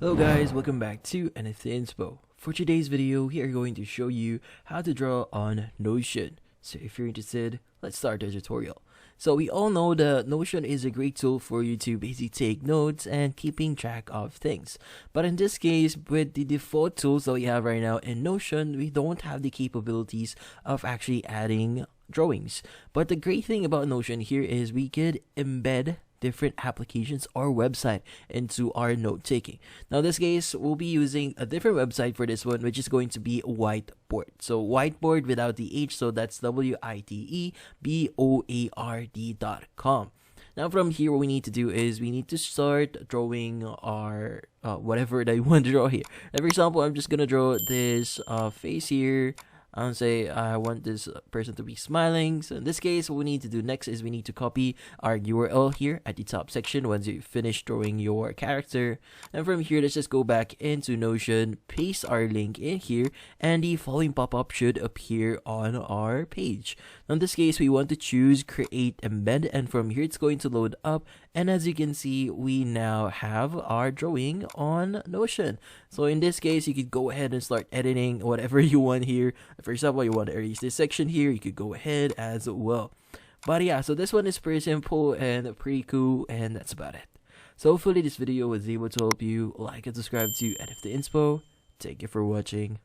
Hello guys, welcome back to NFT Inspo. For today's video, we are going to show you how to draw on Notion. So if you're interested, let's start the tutorial. So we all know that Notion is a great tool for you to basically take notes and keeping track of things. But in this case, with the default tools that we have right now in Notion, we don't have the capabilities of actually adding drawings. But the great thing about Notion here is we could embed different applications or website into our note taking. Now in this case, we'll be using a different website for this one, which is going to be Whiteboard. So Whiteboard without the H, so that's WITEBOARD.com. Now from here, what we need to do is we need to start drawing our whatever that you want to draw here. Now, for example, I'm just gonna draw this face here. I'll say I want this person to be smiling. So in this case, what we need to do next is we need to copy our URL here at the top section once you finish drawing your character. And from here, let's just go back into Notion, paste our link in here, and the following pop-up should appear on our page. Now in this case, we want to choose create embed, and from here it's going to load up. And as you can see, we now have our drawing on Notion. So in this case, you could go ahead and start editing whatever you want here. For example, you want to erase this section here, you could go ahead as well. But yeah, so this one is pretty simple and pretty cool, and that's about it. So hopefully this video was able to help you. Like and subscribe to NFT Inspo. Thank you for watching.